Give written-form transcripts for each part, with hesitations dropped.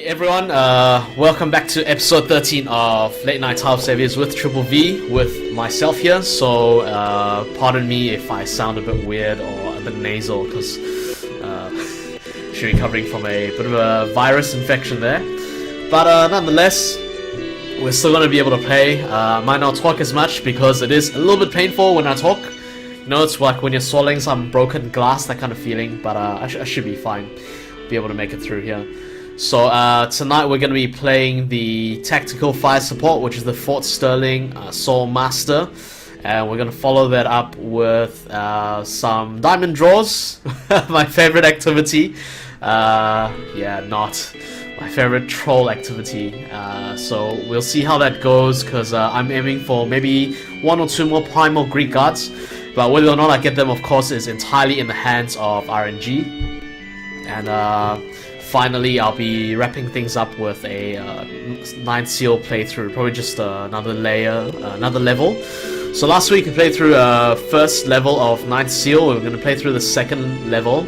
Hey everyone, welcome back to episode 13 of Late Night Tile Saviors with Triple V with myself here. So, pardon me if I sound a bit weird or a bit nasal because actually recovering from a bit of a virus infection there. But nonetheless, we're still going to be able to play. Might not talk as much because it is a little bit painful when I talk. You know, it's like when you're swallowing some broken glass, that kind of feeling. But I should be fine. Be able to make it through here. So tonight we're going to be playing the tactical fire support, which is the Fort Stirling Soul Master, and we're going to follow that up with some diamond draws, my favorite activity. Yeah, not my favorite troll activity. So we'll see how that goes, because I'm aiming for maybe 1 or 2 more Primal Greek Gods, but whether or not I get them, of course, is entirely in the hands of RNG. And finally, I'll be wrapping things up with a 9th Seal playthrough, probably just another level. So last week we played through first level of 9th Seal. We're going to play through the second level,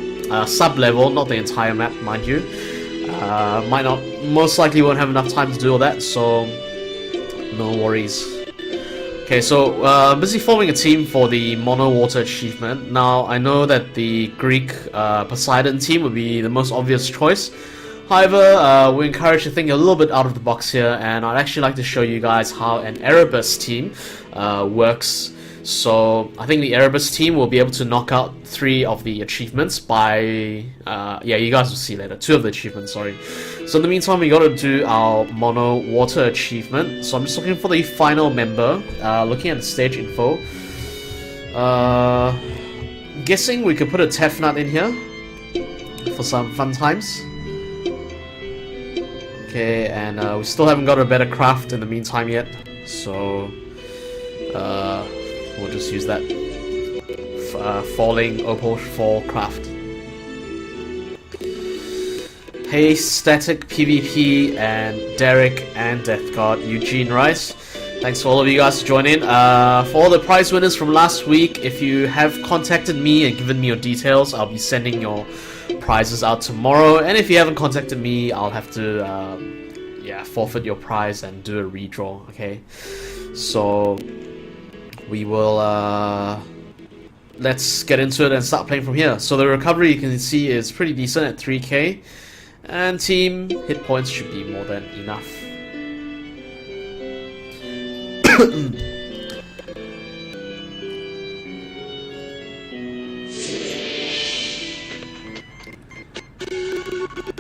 sub-level, not the entire map, mind you. Most likely won't have enough time to do all that, so no worries. Okay, so busy forming a team for the Mono Water achievement. Now, I know that the Greek Poseidon team would be the most obvious choice. However, we're encouraged to think a little bit out of the box here, and I'd actually like to show you guys how an Erebus team works. So, I think the Erebus team will be able to knock out 3 of the achievements by... yeah, you guys will see later. 2 of the achievements, sorry. So in the meantime, we gotta do our Mono Water achievement. So I'm just looking for the final member, looking at the stage info. Guessing we could put a Tefnut in here for some fun times. Okay, and we still haven't got a better craft in the meantime yet. So we'll just use that falling opal fall craft. Hey Static PvP and Derek and Death God Eugene Rice, thanks for all of you guys to join in. For all the prize winners from last week, if you have contacted me and given me your details, I'll be sending your prizes out tomorrow. And if you haven't contacted me, I'll have to yeah, forfeit your prize and do a redraw. Okay, so we will let's get into it and start playing from here. So the recovery, you can see, is pretty decent at 3k. And team hit points should be more than enough.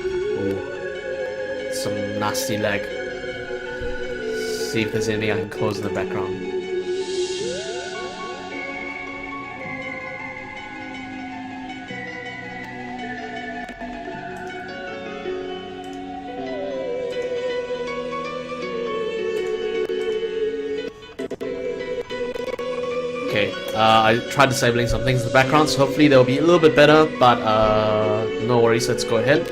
Ooh, some nasty lag. See if there's anything I can close in the background. Okay, I tried disabling some things in the background, so hopefully they'll be a little bit better, but no worries, let's go ahead.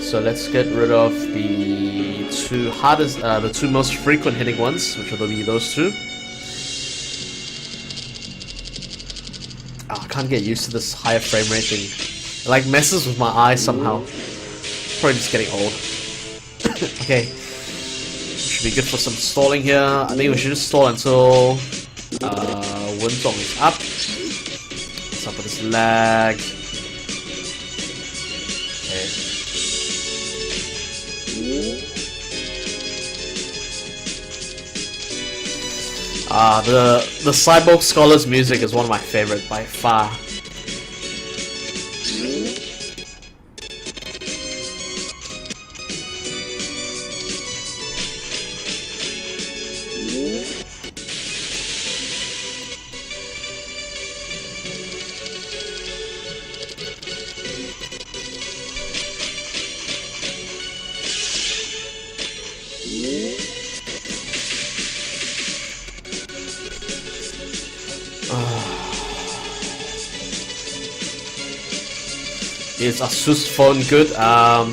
So let's get rid of the 2 hardest, the 2 most frequent hitting ones, which will be those 2. Oh, I can't get used to this higher frame rate thing. It like messes with my eyes somehow. Probably just getting old. Okay, should be good for some stalling here. I think we should just stall until Windong is up. What's up with this lag? Okay. The Cyborg Scholar's music is one of my favorite by far. Is Asus phone good? I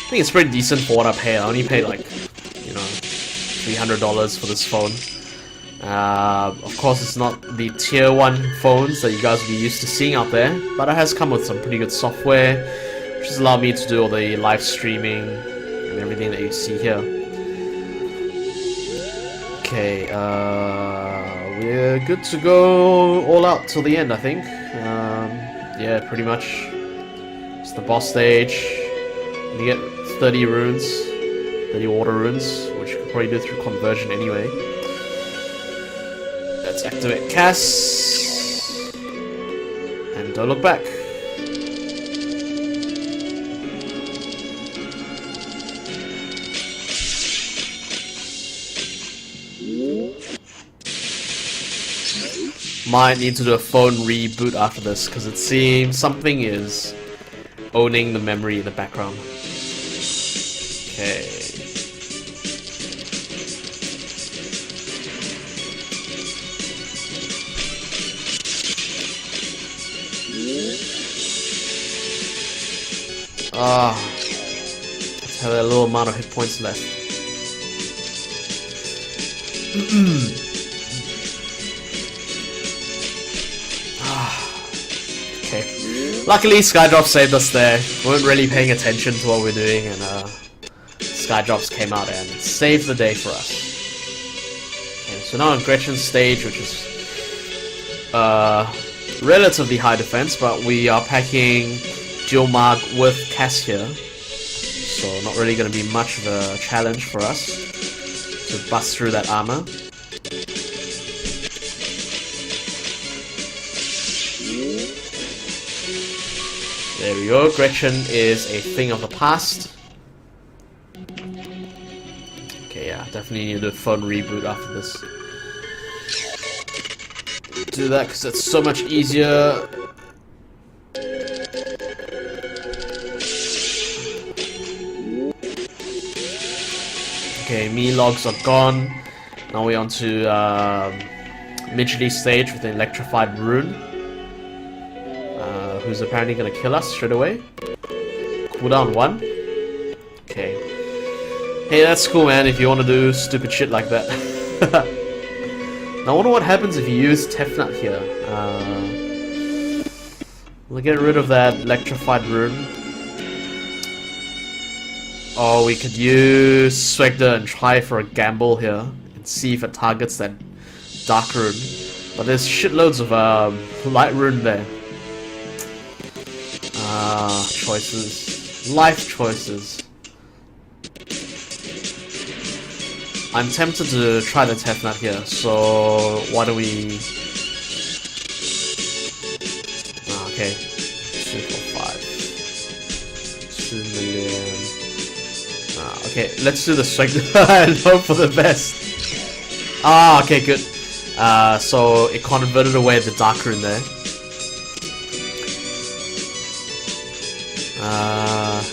think it's pretty decent for what I pay. I only paid like, you know, $300 for this phone. Of course, it's not the tier 1 phones that you guys will be used to seeing out there, but it has come with some pretty good software, which has allowed me to do all the live streaming and everything that you see here. Okay, we're good to go all out till the end, I think. Yeah, pretty much. It's the boss stage. You get 30 runes, 30 water runes, which you could probably do through conversion anyway. Let's activate cast. And don't look back. Might need to do a phone reboot after this, because it seems something is owning the memory in the background. Okay. Let's have a little amount of hit points left. Okay. Luckily, Skydrops saved us there. We weren't really paying attention to what we're doing, and Skydrops came out and saved the day for us. Okay, so now on Gretchen's stage, which is relatively high defense, but we are packing Dual Mark with Cassia, so not really going to be much of a challenge for us to bust through that armor. There we go, Gretchen is a thing of the past. Okay, yeah, definitely need to do a phone reboot after this. Do that because it's so much easier. Okay, me logs are gone. Now we're on to Midgley stage with the electrified rune. Who's apparently gonna kill us straight away. Cooldown 1. Okay. Hey, that's cool, man, if you want to do stupid shit like that. Now I wonder what happens if you use Tefnut here. We'll get rid of that electrified rune. Oh, we could use Swegda and try for a gamble here and see if it targets that dark rune. But there's shitloads of light rune there. Choices. Life choices. I'm tempted to try the Tefnut here, so why don't we... okay. 2, 4, 5. 2 million... okay, let's do the strike and hope for the best. Okay, good. So it converted away the dark rune there.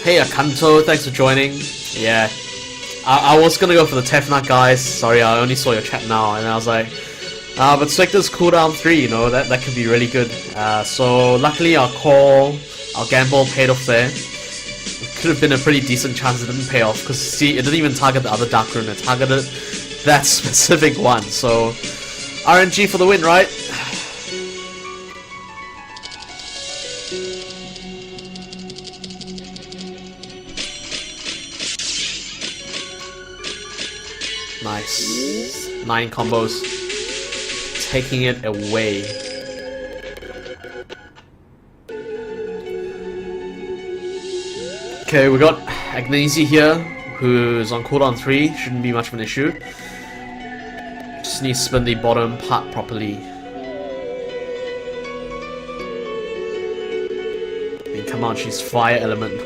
Hey Akanto, thanks for joining. Yeah, I was gonna go for the Tefnut, guys. Sorry, I only saw your chat now, and I was like, but Spectre's cooldown 3, you know, that could be really good. So luckily our gamble paid off there. It could have been a pretty decent chance it didn't pay off, because see, it didn't even target the other dark rune, it targeted that specific one. So RNG for the win, right? Nice. 9 combos. Taking it away. Okay, we got Agnesi here, who's on cooldown 3. Shouldn't be much of an issue. Just need to spin the bottom part properly. I mean, come on, she's fire element.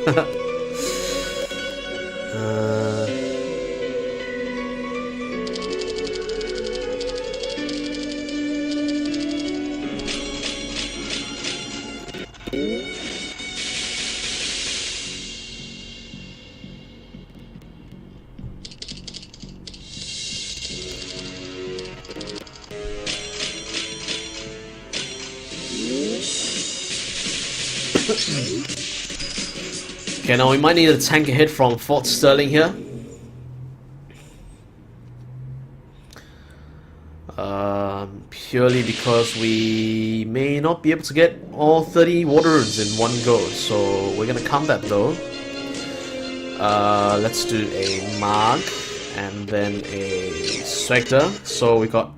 Okay, now we might need a tank a hit from Fort Stirling here. Purely because we may not be able to get all 30 water runes in one go, so we're gonna count that though. Let's do a Marg and then a Swegder. So we got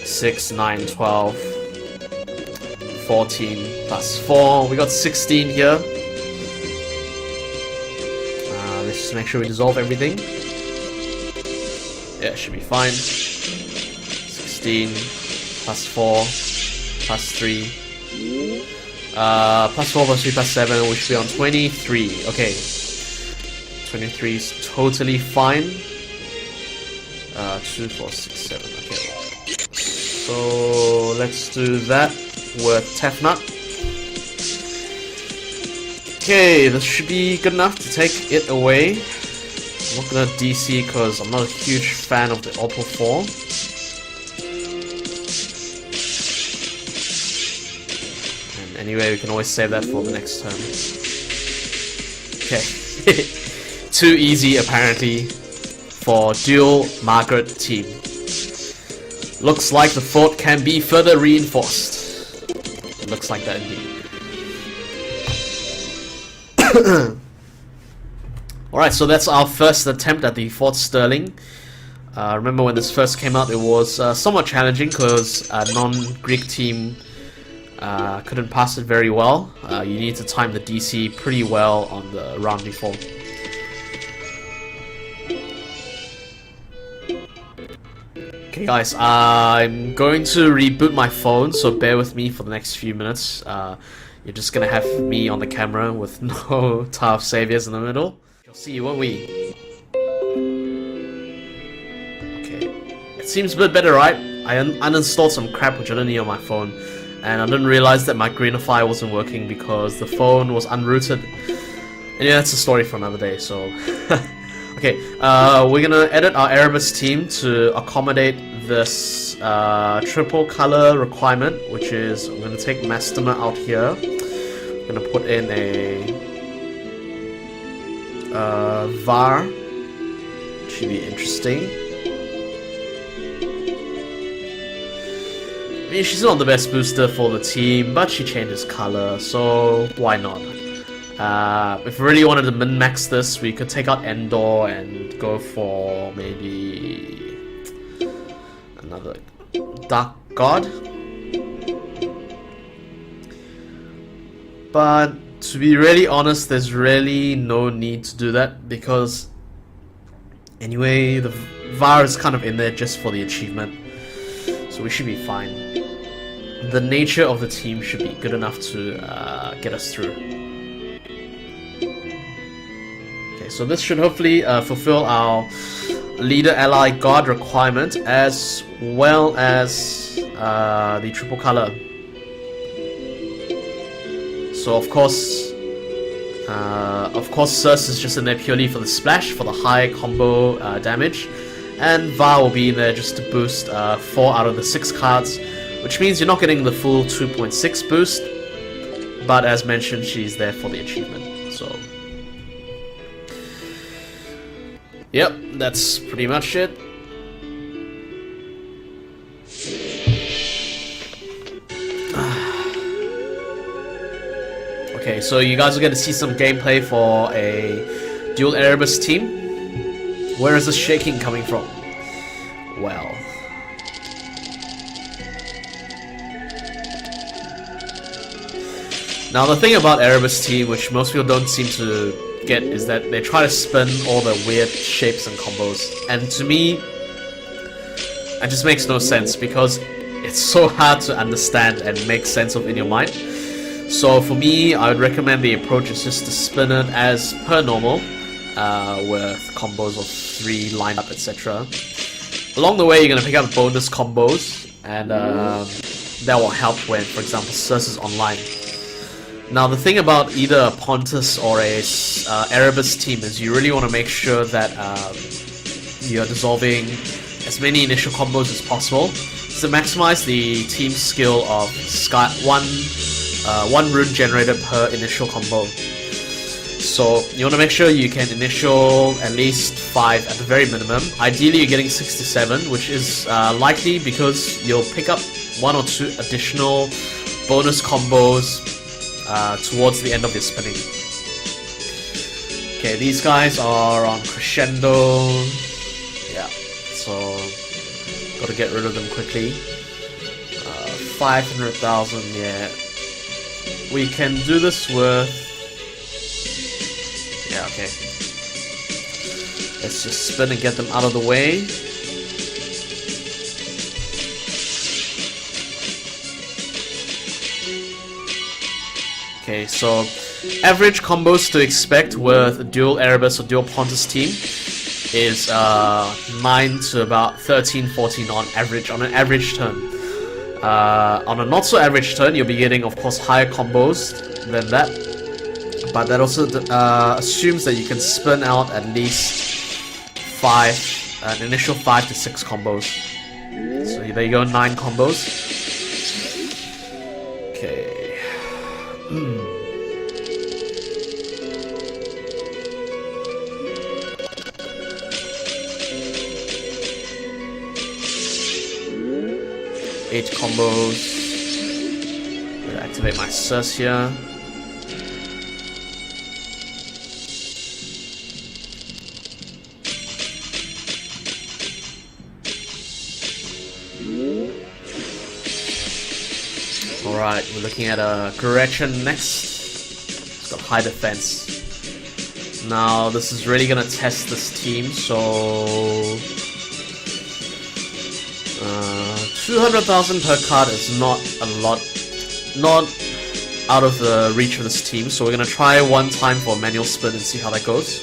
6, 9, 12, 14 plus 4. We got 16 here. Let's just make sure we dissolve everything. Yeah, it should be fine. 16 plus 4 plus 3. Plus 4 plus 3 plus 7, we should be on 23. Okay. 23 is totally fine. 2, 4, 6, 7. Okay. So let's do that with Tefnut. Okay, this should be good enough to take it away. I'm not gonna DC because I'm not a huge fan of the Opal 4. And anyway, we can always save that for the next turn. Okay. Too easy apparently for dual Margaret team. Looks like the fort can be further reinforced. It looks like that indeed. Alright, so that's our first attempt at the Fort Stirling. Remember when this first came out, it was somewhat challenging because a non-Greek team couldn't pass it very well. You need to time the DC pretty well on the round before. Okay guys, I'm going to reboot my phone, so bear with me for the next few minutes. You're just gonna have me on the camera with no Tower of Saviors in the middle. You'll see, won't we? Okay. It seems a bit better, right? I uninstalled some crap which I didn't need on my phone, and I didn't realize that my Greenify wasn't working because the phone was unrooted. And yeah, that's a story for another day, so... Okay, we're gonna edit our Erebus team to accommodate this triple color requirement, which is I'm gonna take Mastema out here. I'm gonna put in a VAR. Should be interesting. I mean, she's not the best booster for the team, but she changes color, so why not? If we really wanted to min-max this, we could take out Endor and go for maybe another Dark God. But to be really honest, there's really no need to do that because anyway, the VAR is kind of in there just for the achievement, so we should be fine. The nature of the team should be good enough to get us through. So this should hopefully fulfill our leader ally god requirement as well as the triple color. So of course Circe is just in there purely for the splash, for the high combo damage, and VAR will be in there just to boost 4 out of the 6 cards, which means you're not getting the full 2.6 boost, but as mentioned, she's there for the achievement. So yep, that's pretty much it. Okay, so you guys are going to see some gameplay for a dual Erebus team. Where is this shaking coming from? Well, now the thing about Erebus team, which most people don't seem to get, is that they try to spin all the weird shapes and combos, and to me it just makes no sense because it's so hard to understand and make sense of in your mind. So for me, I would recommend the approach is just to spin it as per normal, with combos of 3 lined up, etc. Along the way you're going to pick up bonus combos, and that will help when, for example, Circe is online. Now the thing about either a Pontus or a Erebus team is you really want to make sure that you're dissolving as many initial combos as possible to maximize the team skill of one rune generated per initial combo. So you want to make sure you can initial at least 5 at the very minimum. Ideally you're getting 6 to 7, which is likely because you'll pick up 1 or 2 additional bonus combos towards the end of your spinning. Okay, these guys are on crescendo. Yeah, so gotta get rid of them quickly. 500,000, yeah. We can do this with... Yeah, okay. Let's just spin and get them out of the way. Okay, so average combos to expect with a dual Erebus or dual Pontus team is 9 to about 13, 14 on average, on an average turn. On a not so average turn, you'll be getting, of course, higher combos than that, but that also assumes that you can spin out at least an initial 5 to 6 combos. So there you go, 9 combos. Okay. 8 combos. I'm gonna activate my Sus here. Alright, we're looking at a Gretchen next. It's got high defense. Now, this is really gonna test this team, so... 200,000 per card is not a lot, not out of the reach of this team, so we're gonna try one time for a manual spin and see how that goes.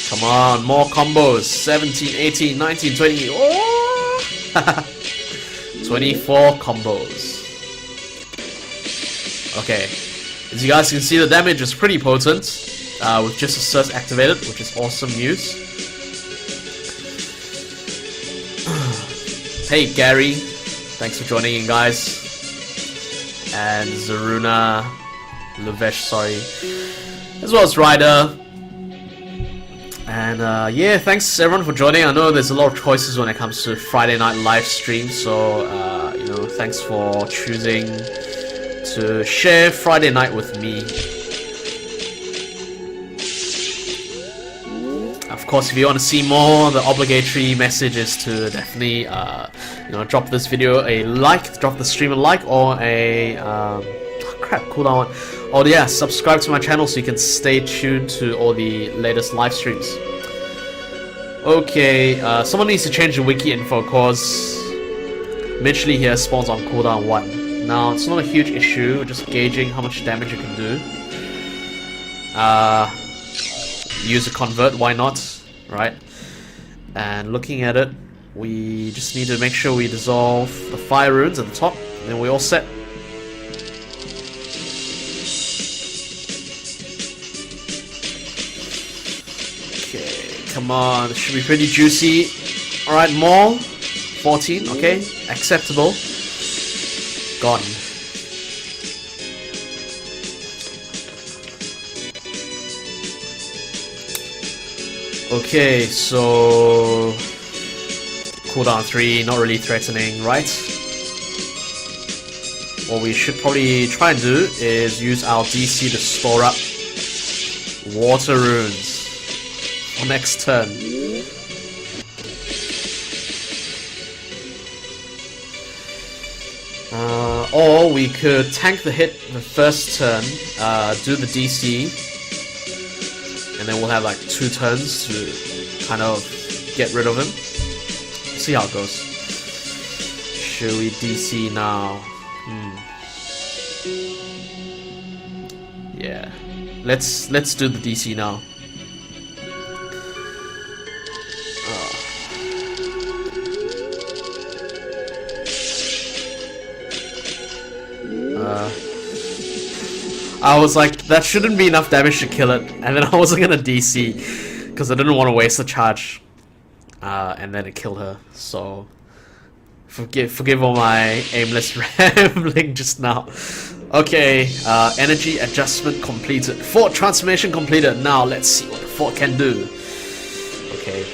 Come on, more combos. 17, 18, 19, 20. Oh! 24 combos. Okay, as you guys can see, the damage is pretty potent with just a Sus activated, which is awesome news. Hey Gary, thanks for joining in, guys. And Zaruna, Luvesh, sorry, as well as Ryder. And yeah, thanks everyone for joining. I know there's a lot of choices when it comes to Friday night live stream, so you know, thanks for choosing to share Friday night with me. Of course, if you want to see more, the obligatory message is to definitely you know, drop this video a like, drop the stream a like, or a cooldown one. Oh yeah, subscribe to my channel so you can stay tuned to all the latest live streams. Okay, someone needs to change the wiki info cause Mitchley here spawns on cooldown 1. Now, it's not a huge issue, we're just gauging how much damage you can do. Use a convert, why not, right? And looking at it, we just need to make sure we dissolve the fire runes at the top, and then we're all set. Okay, come on, this should be pretty juicy. Alright, more. 14, okay, acceptable. Gone. Okay, so cooldown 3, not really threatening, right? What we should probably try and do is use our DC to store up water runes for next turn. Or we could tank the hit the first turn, do the DC, and then we'll have like 2 turns to kind of get rid of him. See how it goes. Should we DC now? Yeah, let's do the DC now. I was like, that shouldn't be enough damage to kill it, and then I wasn't gonna DC because I didn't want to waste the charge, and then it killed her. So forgive all my aimless rambling just now. Okay, energy adjustment completed. Fort transformation completed. Now let's see what the fort can do. Okay,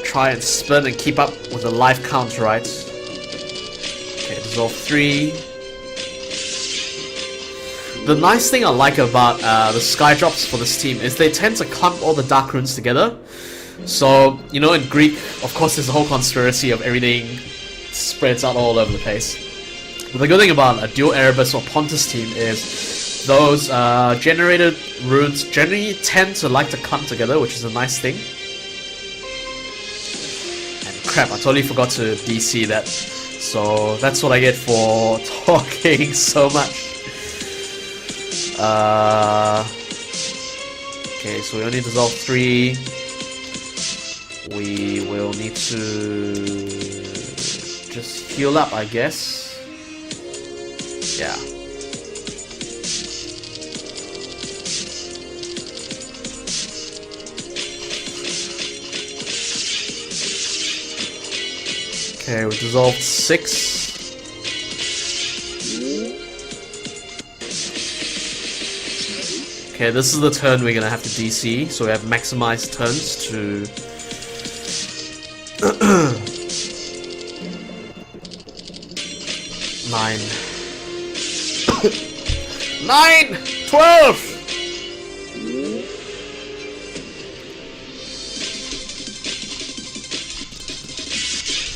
try and spin and keep up with the life count, right? Okay, dissolve 3. The nice thing I like about the sky drops for this team is they tend to clump all the dark runes together. So, you know, in Greek, of course, there's a whole conspiracy of everything spreads out all over the place. But the good thing about a dual Erebus or Pontus team is those generated runes generally tend to like to clump together, which is a nice thing. And crap, I totally forgot to DC that. So that's what I get for talking so much. Okay, so we only dissolve 3. We will need to just heal up, I guess. Yeah. Okay, we dissolved 6. Okay, this is the turn we're gonna have to DC, so we have maximized turns to 9. 9! 12!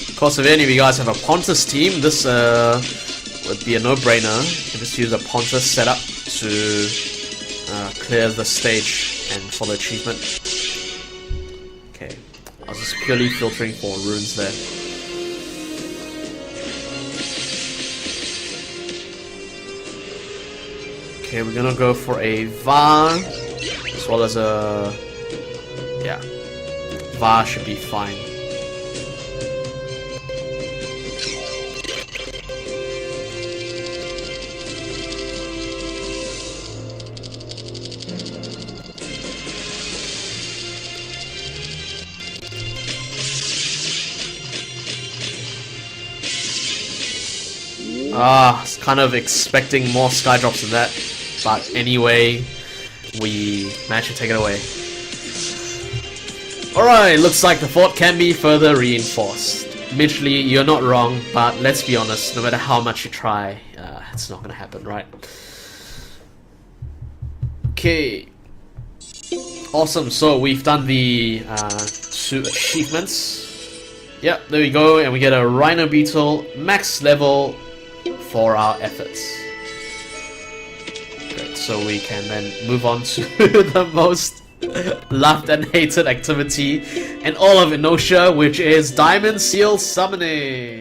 Of course, if any of you guys have a Pontus team, this would be a no-brainer. You can just use a Pontus setup to clear the stage and for the achievement. Okay, I was just purely filtering for runes there. Okay, we're gonna go for a VAR as well as a... yeah, VAR should be fine. I was kind of expecting more sky drops than that, but anyway, we managed to take it away. Alright, looks like the fort can be further reinforced. Admittedly, you're not wrong, but let's be honest, no matter how much you try, it's not gonna happen, right? Okay. Awesome, so we've done the 2 achievements. Yep, there we go, and we get a Rhino Beetle, max level for our efforts. Great, so we can then move on to the most loved and hated activity in all of Enosia, which is Diamond Seal Summoning.